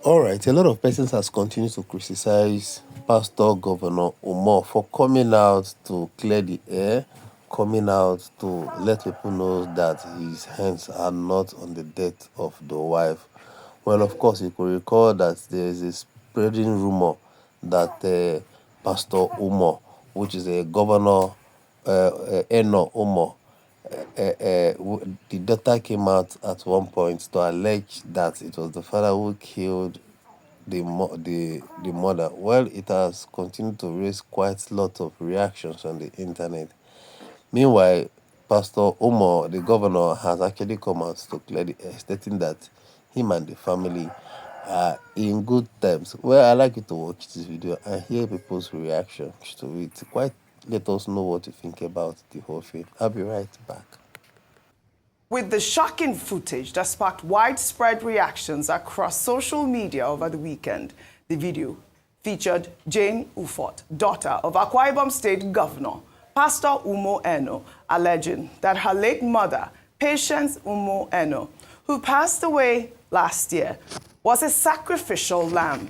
All right, a lot of persons has continued to criticize Pastor Governor UMO for coming out to clear the air, coming out to let people know that his hands are not on the death of the wife. Well, of course, you could recall that there is a spreading rumor that Pastor UMO, which is a governor, Eno Umo, the daughter came out at one point to allege that it was the father who killed the mother. Well, it has continued to raise quite a lot of reactions on the internet. Meanwhile, Pastor Umo, the governor, has actually come out to clear the air, stating that him and the family are in good terms. Well, I like you to watch this video and hear people's reactions to it. Quite let us know what you think about the whole thing. I'll be right back. With the shocking footage that sparked widespread reactions across social media over the weekend, the video featured Jane Ufot, daughter of Akwa Ibom State Governor Pastor Umo Eno, alleging that her late mother, Patience Umo Eno, who passed away last year, was a sacrificial lamb.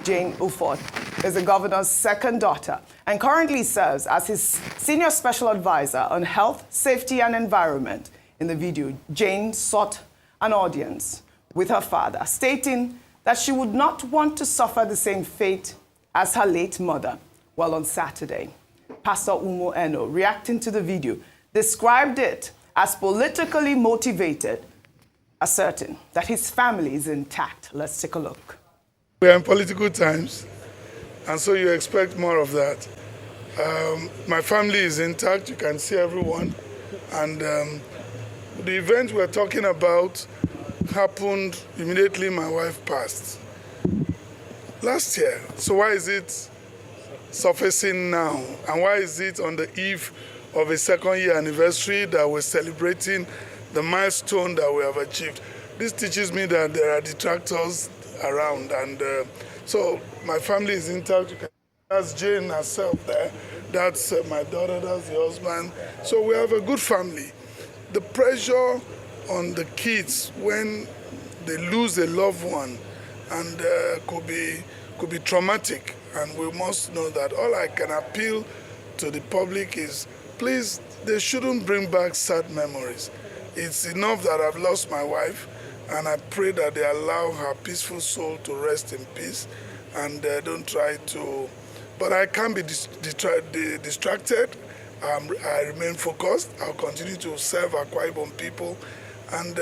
Jane Ufot is the governor's second daughter and currently serves as his senior special advisor on health, safety, and environment. In the video, Jane sought an audience with her father, stating that she would not want to suffer the same fate as her late mother. Well, on Saturday, Pastor Umo Eno, reacting to the video, described it as politically motivated, asserting that his family is intact. Let's take a look. We are in political times, and so you expect more of that. My family is intact. You can see everyone. And the event we're talking about happened immediately my wife passed last year. So why is it surfacing now? And why is it on the eve of a second-year anniversary that we're celebrating the milestone that we have achieved? This teaches me that there are detractors around, and so my family is intact. That's Jane herself there. That's my daughter, that's the husband. So we have a good family. The pressure on the kids when they lose a loved one and could be traumatic, and we must know that. All I can appeal to the public is, please, they shouldn't bring back sad memories. It's enough that I've lost my wife, and I pray that they allow her peaceful soul to rest in peace, and don't try to. But I can't be distracted. I remain focused. I'll continue to serve Akwa Ibom people, and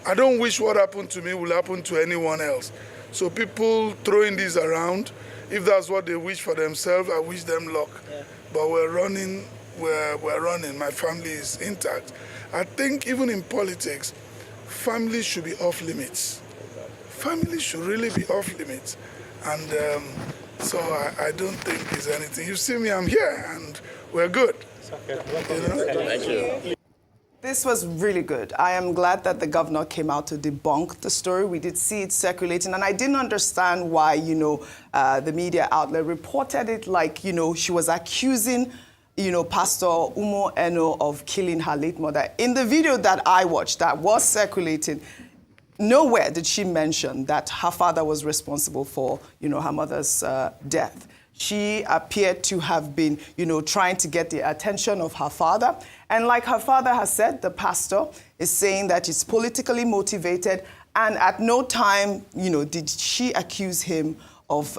I don't wish what happened to me will happen to anyone else. So people throwing these around, if that's what they wish for themselves, I wish them luck. Yeah. But we're running. My family is intact. I think even in politics, family should be off limits. Family should really be off limits, and so I don't think there's anything. You see me, I'm here, and we're good. Thank you. This was really good. I am glad that the governor came out to debunk the story. We did see it circulating, and I didn't understand why, the media outlet reported it like, she was accusing, Pastor Umo Eno of killing her late mother. In the video that I watched that was circulating, nowhere did she mention that her father was responsible for, her mother's death. She appeared to have been, trying to get the attention of her father. And like her father has said, the pastor is saying that it's politically motivated. And at no time, did she accuse him of,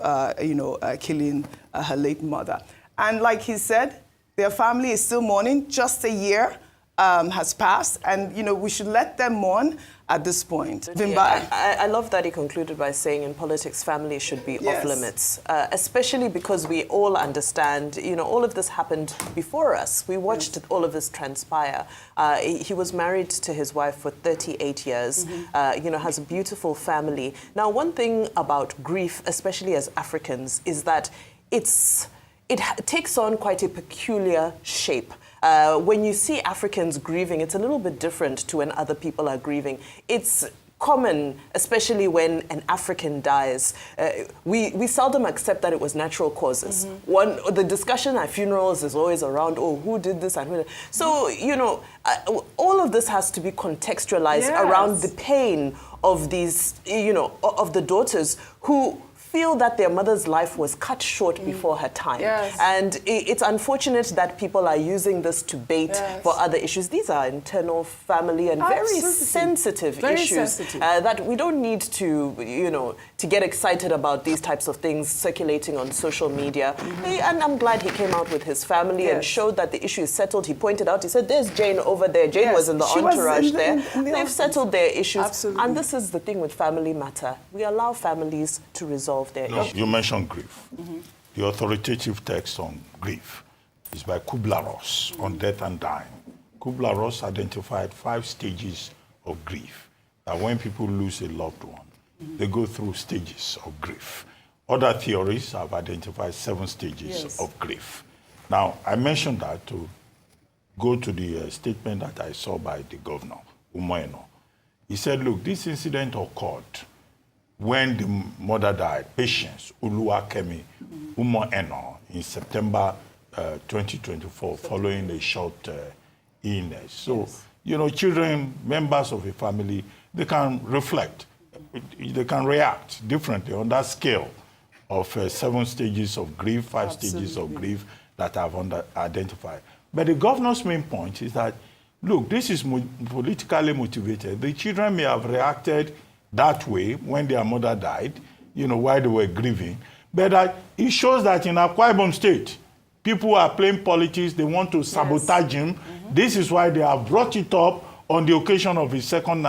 killing her late mother. And like he said, their family is still mourning. Just a year has passed. And, we should let them mourn at this point. Yeah, I love that he concluded by saying in politics, family should be off limits, especially because we all understand, all of this happened before us. We watched all of this transpire. He was married to his wife for 38 years, has a beautiful family. Now, one thing about grief, especially as Africans, is that it takes on quite a peculiar shape. When you see Africans grieving, it's a little bit different to when other people are grieving. It's common, especially when an African dies. We seldom accept that it was natural causes. The discussion at funerals is always around, who did this and who. So, all of this has to be contextualized around the pain of these, of the daughters who feel that their mother's life was cut short before her time. Yes. And it's unfortunate that people are using this to bait for other issues. These are internal family and very sensitive issues that we don't need to, to get excited about these types of things circulating on social media. And I'm glad he came out with his family and showed that the issue is settled. He pointed out, he said, there's Jane over there. Jane was in the entourage there. They've settled their issues. Absolutely. And this is the thing with Family Matter. We allow families to resolve their issues. You mentioned grief. The authoritative text on grief is by Kubler-Ross on death and dying. Kubler-Ross identified 5 stages of grief. That when people lose a loved one, they go through stages of grief. Other theories have identified 7 stages of grief. Now, I mentioned that to go to the statement that I saw by the Governor UMO. He said, look, this incident occurred when the mother died, Patience Oluwakemi Eno, in September 2024, following a short illness. So, children, members of a family, they can reflect, they can react differently on that scale of 7 stages of grief, 5 stages of grief that I've identified. But the governor's main point is that, look, this is politically motivated. The children may have reacted that way when their mother died, while they were grieving. But it shows that in Akwa Ibom State, people are playing politics. They want to sabotage him. This is why they have brought it up on the occasion of his second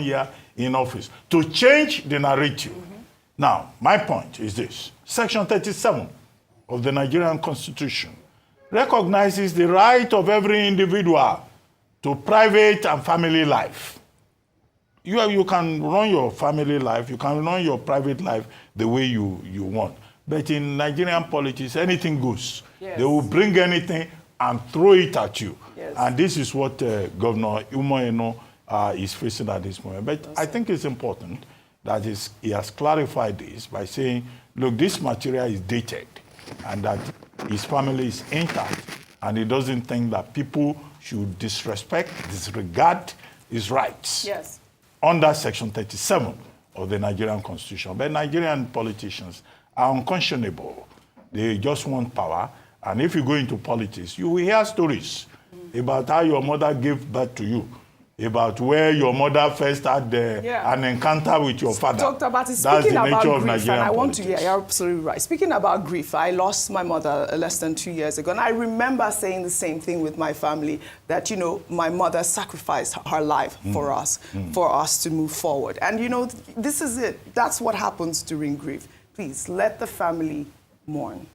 year in office, to change the narrative. Now, my point is this. Section 37 of the Nigerian Constitution recognizes the right of every individual to private and family life. You can run your family life, you can run your private life the way you want. But in Nigerian politics, anything goes. They will bring anything and throw it at you. And this is what Governor UMO is facing at this moment. But I think it's important that he has clarified this by saying, look, this material is dated and that his family is intact, and he doesn't think that people should disrespect, disregard his rights. Under Section 37 of the Nigerian Constitution. But Nigerian politicians are unconscionable. They just want power. And if you go into politics, you will hear stories about how your mother gave birth to you, about where your mother first had an encounter with your father. Dr. Bati, that's speaking the nature about of grief, Nigerian and I want politics. to, you're absolutely right. Speaking about grief, I lost my mother less than 2 years ago, and I remember saying the same thing with my family, that, my mother sacrificed her life for us to move forward. And, this is it. That's what happens during grief. Please, let the family mourn.